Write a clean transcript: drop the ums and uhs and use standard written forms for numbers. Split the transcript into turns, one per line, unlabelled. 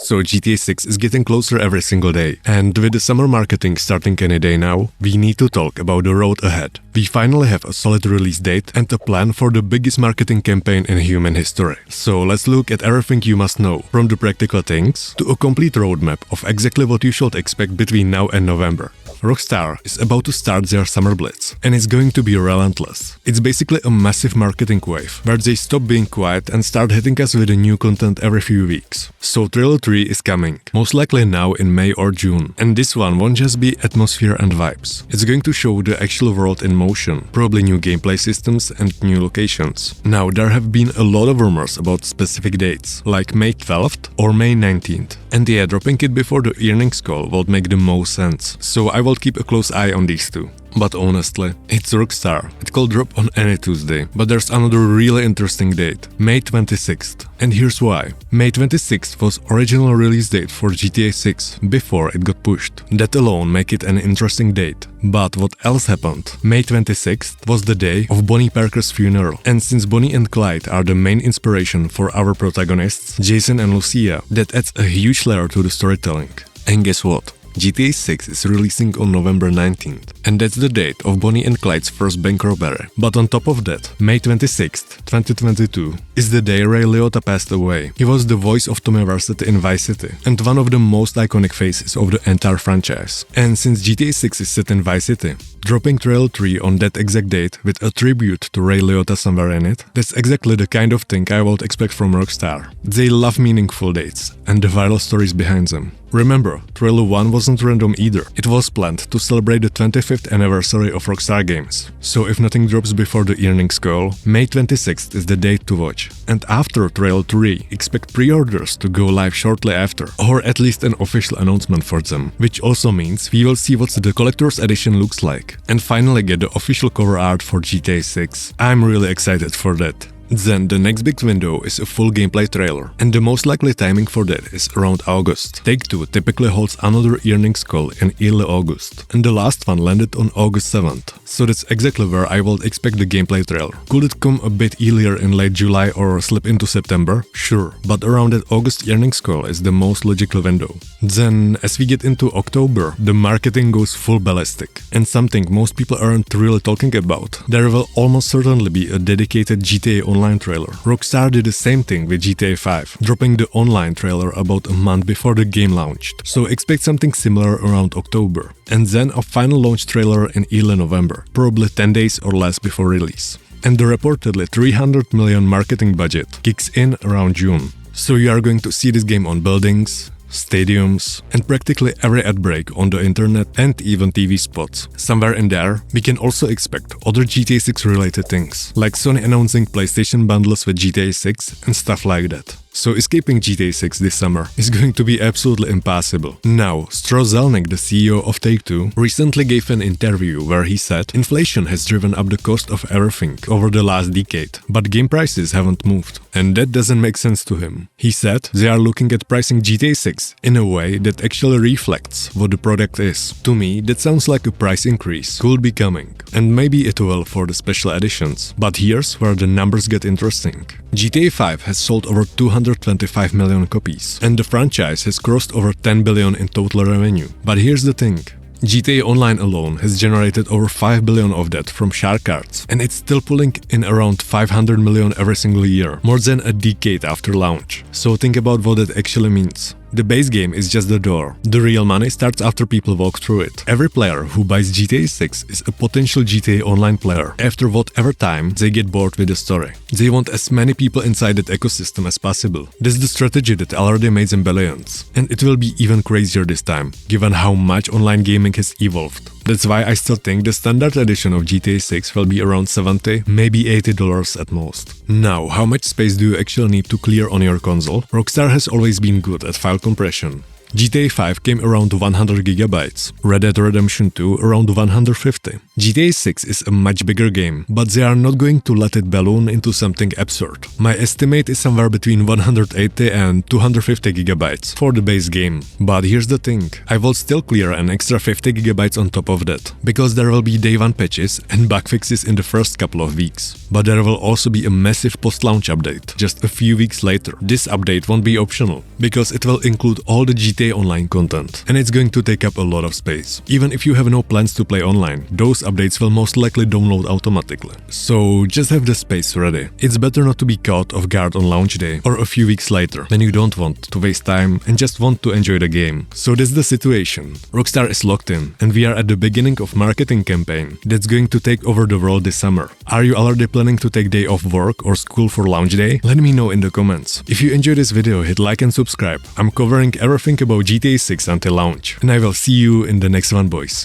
So GTA 6 is getting closer every single day, and with the summer marketing starting any day now, we need to talk about the road ahead. We finally have a solid release date and a plan for the biggest marketing campaign in human history. So let's look at everything you must know, from the practical things to a complete roadmap of exactly what you should expect between now and November. Rockstar is about to start their Summer Blitz, and it's going to be relentless. It's basically a massive marketing wave, where they stop being quiet and start hitting us with new content every few weeks. So Trailer 3 is coming, most likely now in May or June, and this one won't just be atmosphere and vibes. It's going to show the actual world in motion, probably new gameplay systems and new locations. Now, there have been a lot of rumors about specific dates, like May 12th or May 19th, and yeah, dropping it before the earnings call would make the most sense, so I will keep a close eye on these two. But honestly, it's Rockstar. It could drop on any Tuesday. But there's another really interesting date, May 26th. And here's why. May 26th was original release date for GTA 6 before it got pushed. That alone make it an interesting date. But what else happened? May 26th was the day of Bonnie Parker's funeral. And since Bonnie and Clyde are the main inspiration for our protagonists, Jason and Lucia, that adds a huge layer to the storytelling. And guess what? GTA 6 is releasing on November 19th, and that's the date of Bonnie and Clyde's first bank robbery. But on top of that, May 26th, 2022 is the day Ray Liotta passed away. He was the voice of Tommy Vercetti in Vice City, and one of the most iconic faces of the entire franchise. And since GTA 6 is set in Vice City, dropping Trailer 3 on that exact date with a tribute to Ray Liotta somewhere in it, that's exactly the kind of thing I would expect from Rockstar. They love meaningful dates and the viral stories behind them. Remember, Trailer 1 wasn't random either. It was planned to celebrate the 25th anniversary of Rockstar Games. So if nothing drops before the earnings call, May 26th is the date to watch. And after Trailer 3, expect pre-orders to go live shortly after, or at least an official announcement for them, which also means we will see what the collector's edition looks like. And finally get the official cover art for GTA 6. I'm really excited for that. Then the next big window is a full gameplay trailer, and the most likely timing for that is around August. Take-Two typically holds another earnings call in early August, and the last one landed on August 7th, so that's exactly where I would expect the gameplay trailer. Could it come a bit earlier in late July or slip into September? Sure, but around that August earnings call is the most logical window. Then, as we get into October, the marketing goes full ballistic, and something most people aren't really talking about. There will almost certainly be a dedicated GTA Online trailer. Rockstar did the same thing with GTA 5, dropping the online trailer about a month before the game launched, so expect something similar around October. And then a final launch trailer in early November, probably 10 days or less before release. And the reportedly $300 million marketing budget kicks in around June. So you are going to see this game on buildings, stadiums, and practically every ad break on the internet and even TV spots. Somewhere in there, we can also expect other GTA 6 related things, like Sony announcing PlayStation bundles with GTA 6 and stuff like that. So escaping GTA 6 this summer is going to be absolutely impossible. Now, Strauss Zelnick, the CEO of Take-Two, recently gave an interview where he said inflation has driven up the cost of everything over the last decade, but game prices haven't moved. And that doesn't make sense to him. He said they are looking at pricing GTA 6 in a way that actually reflects what the product is. To me, that sounds like a price increase could be coming. And maybe it will for the special editions. But here's where the numbers get interesting. GTA 5 has sold over 225 million copies, and the franchise has crossed over 10 billion in total revenue. But here's the thing. GTA Online alone has generated over 5 billion of that from shark cards, and it's still pulling in around 500 million every single year, more than a decade after launch. So think about what that actually means. The base game is just the door. The real money starts after people walk through it. Every player who buys GTA 6 is a potential GTA Online player after whatever time they get bored with the story. They want as many people inside that ecosystem as possible. That's the strategy that already made them billions. And it will be even crazier this time, given how much online gaming has evolved. That's why I still think the standard edition of GTA 6 will be around $70, maybe $80 at most. Now, how much space do you actually need to clear on your console? Rockstar has always been good at file compression. GTA 5 came around 100 gigabytes, Red Dead Redemption 2 around 150. GTA 6 is a much bigger game, but they are not going to let it balloon into something absurd. My estimate is somewhere between 180 and 250 gigabytes for the base game. But here's the thing, I will still clear an extra 50 gigabytes on top of that, because there will be day one patches and bug fixes in the first couple of weeks. But there will also be a massive post-launch update just a few weeks later. This update won't be optional, because it will include all the GTA Online content, and it's going to take up a lot of space. Even if you have no plans to play online, those updates will most likely download automatically. So just have the space ready. It's better not to be caught off guard on launch day or a few weeks later when you don't want to waste time and just want to enjoy the game. So that's the situation. Rockstar is locked in, and we are at the beginning of marketing campaign that's going to take over the world this summer. Are you already planning to take day off work or school for launch day? Let me know in the comments. If you enjoyed this video, hit like and subscribe. I'm covering everything about GTA 6 until launch, and I will see you in the next one, boys.